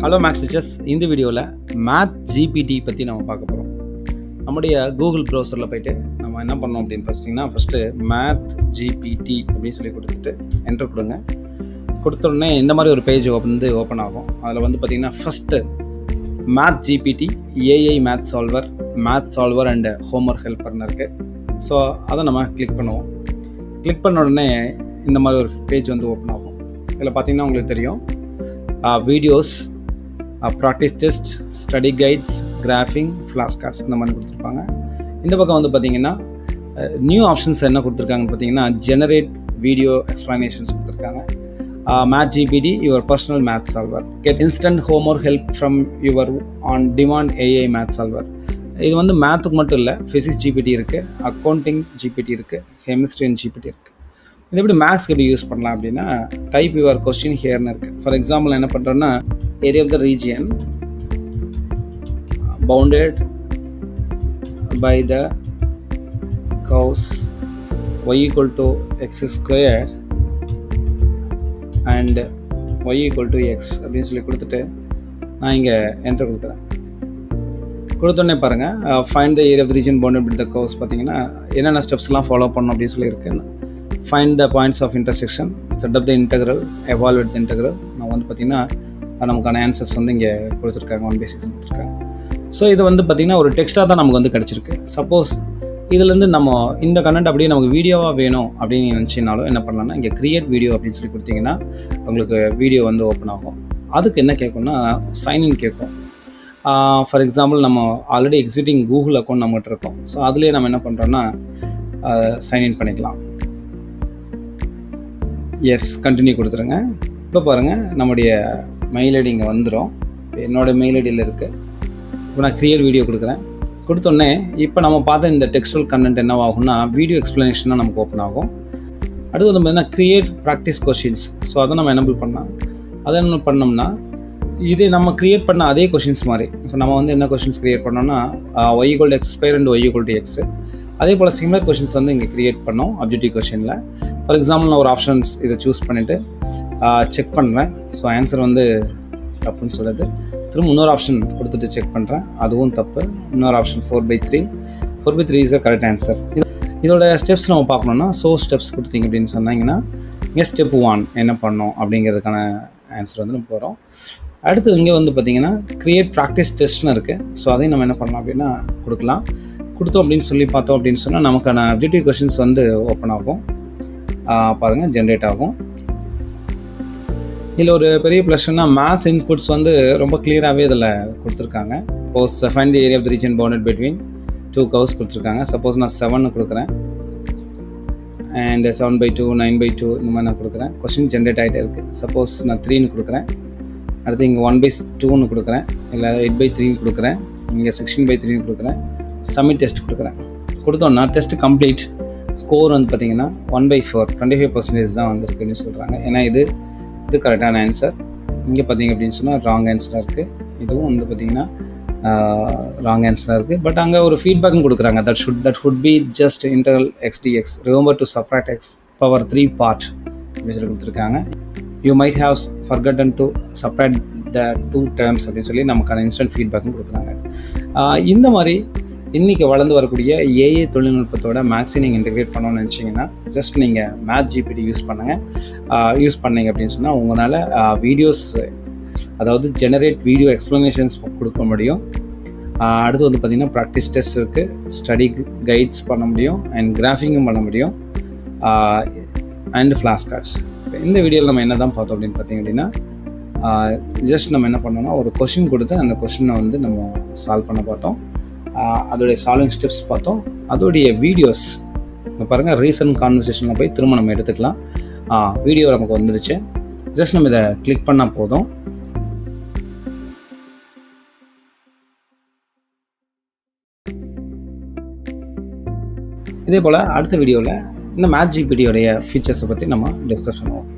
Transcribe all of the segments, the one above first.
Hello maths teachers. இந்த வீடியோவில் math GPT பற்றி நம்ம பார்க்க போகிறோம். நம்முடைய கூகுள் ப்ரௌசரில் போய்ட்டு நம்ம என்ன பண்ணோம் அப்படின்னு ஃபஸ்ட்டு மேத் ஜிபிடி அப்படின்னு சொல்லி கொடுத்துட்டு என்டர் கொடுங்க. கொடுத்த உடனே இந்த மாதிரி ஒரு பேஜ் ஓப்பன் ஆகும். அதில் பார்த்திங்கன்னா first math GPT AI math solver and homework ஹெல்ப்பர்னு இருக்குது. ஸோ அதை நம்ம கிளிக் பண்ணுவோம். கிளிக் பண்ண உடனே இந்த மாதிரி ஒரு பேஜ் ஓப்பன் ஆகும். இதில் பார்த்திங்கன்னா உங்களுக்கு தெரியும் videos, practice test, study guides, graphing, flash cards இந்த மாதிரி கொடுத்துருப்பாங்க. இந்த பக்கம் பார்த்திங்கன்னா நியூ ஆப்ஷன்ஸ் என்ன கொடுத்துருக்காங்கன்னு பார்த்தீங்கன்னா ஜெனரேட் வீடியோ எக்ஸ்ப்ளனேஷன்ஸ் கொடுத்துருக்காங்க. Math GPT your personal math solver, get instant homework help from your on demand AI math solver. இது மேத்துக்கு மட்டும் இல்லை, ஃபிசிக்ஸ் ஜிபிடி இருக்குது, அக்கௌண்டிங் ஜிபிடி இருக்குது, கெமிஸ்ட்ரி அண்ட் ஜிபிடி இருக்குது. இது எப்படி மேக்ஸ்க்கு எப்படி யூஸ் பண்ணலாம் அப்படின்னா டைப் யுவர் கொஸ்டின் ஹியர்னு இருக்குது. ஃபார் எக்ஸாம்பிள் என்ன பண்ணுறோன்னா area of the region bounded by the curves y equal to x square and y equal to x அப்படின்னு சொல்லி கொடுத்துட்டு நான் இங்கே என்டர் கொடுக்குறேன். கொடுத்தோடனே பாருங்கள் find the area of the region bounded by the curves. பார்த்தீங்கன்னா என்னென்ன ஸ்டெப்ஸ்லாம் ஃபாலோ பண்ணணும் அப்படின்னு சொல்லியிருக்கு. Find the points of intersection, set up the integral, evaluate the integral. நான் பார்த்திங்கன்னா நமக்கான ஆன்சர்ஸ் இங்கே கொடுத்துருக்காங்க, 1/6 கொடுத்துருக்காங்க. ஸோ இது பார்த்திங்கன்னா ஒரு டெக்ஸ்ட்டாக தான் நமக்கு கிடச்சிருக்கு. சப்போஸ் இதுலேருந்து நம்ம இந்த கண்டென்ட் அப்படியே நமக்கு வீடியோவாக வேணும் அப்படின்னு நினச்சினாலும் என்ன பண்ணலாம்னா இங்கே க்ரியேட் வீடியோ அப்படின்னு சொல்லி கொடுத்தீங்கன்னா உங்களுக்கு வீடியோ ஓப்பன் ஆகும். அதுக்கு என்ன கேட்கும்னா சைன்இன் கேட்கும். ஃபார் எக்ஸாம்பிள் நம்ம ஆல்ரெடி எக்ஸிட்டிங் கூகுள் அக்கௌண்ட் நம்மகிட்ட இருக்கோம். ஸோ அதுலேயே நம்ம என்ன பண்ணுறோன்னா சைன்இன் பண்ணிக்கலாம். எஸ் கண்டினியூ கொடுத்துருங்க. இப்போ பாருங்கள் நம்முடைய மெயில் ஐடி இங்கே வந்துடும். என்னோடய மெயில் ஐடியில் இருக்குது. இப்போ நான் க்ரியேட் வீடியோ கொடுக்குறேன். கொடுத்தோடனே இப்போ நம்ம பார்த்த இந்த டெக்ஸ்டுவல் கண்டென்ட் என்னவாகும்னா வீடியோ எக்ஸ்ப்ளனேஷனாக நமக்கு ஓப்பன் ஆகும். அடுத்து பார்த்தீங்கன்னா க்ரியேட் ப்ராக்டிஸ் கொஷின்ஸ். ஸோ அதை நம்ம எனபிள் பண்ணலாம். அதை என்ன பண்ணோம்னா இது நம்ம க்ரியேட் பண்ண அதே கொஷின்ஸ் மாதிரி இப்போ நம்ம என்ன கொஷின்ஸ் க்ரியேட் பண்ணோம்னா y equal to x square and y equal to x. அதே போல் சிமிலர் கொஷின்ஸ் இங்கே க்ரியேட் பண்ணோம் அப்ஜெக்டிவ் கொஷினில். ஃபார் எக்ஸாம்பிள் நான் ஒரு ஆப்ஷன்ஸ் இதை சூஸ் பண்ணிவிட்டு செக் பண்ணுறேன். ஸோ ஆன்சர் தப்புன்னு சொல்லுது. திரும்ப இன்னொரு ஆப்ஷன் கொடுத்துட்டு செக் பண்ணுறேன், அதுவும் தப்பு. இன்னொரு option 4/3 is a correct answer. இதோட ஸ்டெப்ஸ் நம்ம பார்க்கணுன்னா ஸ்டெப்ஸ் கொடுத்தீங்க அப்படின்னு சொன்னாங்கன்னா இங்கே ஸ்டெப் 1 என்ன பண்ணோம் அப்படிங்கிறதுக்கான ஆன்சர் நம்ம போகிறோம். அடுத்து இங்கே பார்த்திங்கன்னா க்ரியேட் ப்ராக்டிஸ் டெஸ்ட்னு இருக்குது. ஸோ அதையும் நம்ம என்ன பண்ணலாம் அப்படின்னா கொடுக்கலாம். கொடுத்தோம் அப்படின்னு சொல்லி பார்த்தோம் அப்படின்னு சொன்னால் நமக்கான அப்ஜெக்டிவ் கொஷின்ஸ் ஓப்பன் ஆகும். பாருங்கள் ஜென்ரேட் ஆகும். இதில் ஒரு பெரிய ப்ளஸ்னா மேத்ஸ் இன்புட்ஸ் ரொம்ப கிளியராகவே இதில் கொடுத்துருக்காங்க. Suppose find the area of the region bounded between 2 curves கொடுத்துருக்காங்க. சப்போஸ் நான் 7 கொடுக்குறேன் அண்ட் 7/2, 9/2 இந்த மாதிரி நான் கொடுக்குறேன். கொஷின் ஜென்ரேட் ஆகிட்டே இருக்குது. சப்போஸ் நான் 3 கொடுக்குறேன், அடுத்து இங்கே 1/2 கொடுக்குறேன், இல்லை 8/3 கொடுக்குறேன், இங்கே 16/3 கொடுக்குறேன், சப்மிட் டெஸ்ட் கொடுக்குறேன். கொடுத்தோன்னா டெஸ்ட் கம்ப்ளீட். ஸ்கோர் பார்த்திங்கன்னா 1/4 25% தான் வந்திருக்குன்னு சொல்கிறாங்க. ஏன்னா இது கரெக்டான ஆன்சர். இங்கே பார்த்திங்க அப்படின்னு சொன்னால் ராங் ஆன்சராக இருக்குது. இதுவும் பார்த்திங்கன்னா ராங் ஆன்சராக இருக்குது. பட் அங்கே ஒரு ஃபீட்பேக்கும் கொடுக்குறாங்க. That should be just integral x dx, remember to subtract x power 3 part அப்படின்னு சொல்லி கொடுத்துருக்காங்க. You might have forgotten to subtract the 2 terms அப்படின்னு சொல்லி நமக்கான இன்ஸ்டன்ட் ஃபீட்பேக்கும் கொடுக்குறாங்க. இந்த மாதிரி இன்றைக்கி வளர்ந்து வரக்கூடிய ஏஐ தொழில்நுட்பத்தோட மேக்ஸை நீங்கள் இன்டெகிரேட் பண்ணணும்னு நினச்சிங்கன்னா ஜஸ்ட் நீங்கள் மேத் ஜிபிடி யூஸ் பண்ணீங்க அப்படின்னு சொன்னால் உங்களால் வீடியோஸ், அதாவது ஜெனரேட் வீடியோ எக்ஸ்ப்ளனேஷன்ஸ் கொடுக்க முடியும். அடுத்து பார்த்திங்கன்னா ப்ராக்டிஸ் டெஸ்ட் இருக்குது, ஸ்டடி கைட்ஸ் பண்ண முடியும், அண்ட் கிராஃபிங்கும் பண்ண முடியும், அண்ட் ஃப்ளாஷ் கார்ட்ஸ். இந்த வீடியோவில் நம்ம என்ன தான் பார்த்தோம் அப்படின்னு பார்த்திங்க அப்படின்னா ஜஸ்ட் நம்ம என்ன பண்ணோம்னா ஒரு கொஷின் கொடுத்து அந்த கொஷினை நம்ம சால்வ் பண்ண பார்த்தோம். அதோடைய சால்விங் ஸ்டெப்ஸ் பார்த்தோம். அதோடைய வீடியோஸ் பாருங்கள், ரீசன்ட் கான்வர்சேஷனில் போய் திரும்ப நம்ம எடுத்துக்கலாம். வீடியோ நமக்கு வந்துடுச்சு. ஜஸ்ட் நம்ம இதை கிளிக் பண்ணால் போதும். இதே போல் அடுத்த வீடியோவில் இந்த மேத் ஜிபிடியோடைய ஃபீச்சர்ஸை பற்றி நம்ம டிஸ்கஸ் பண்ணுவோம்.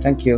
தேங்க்யூ.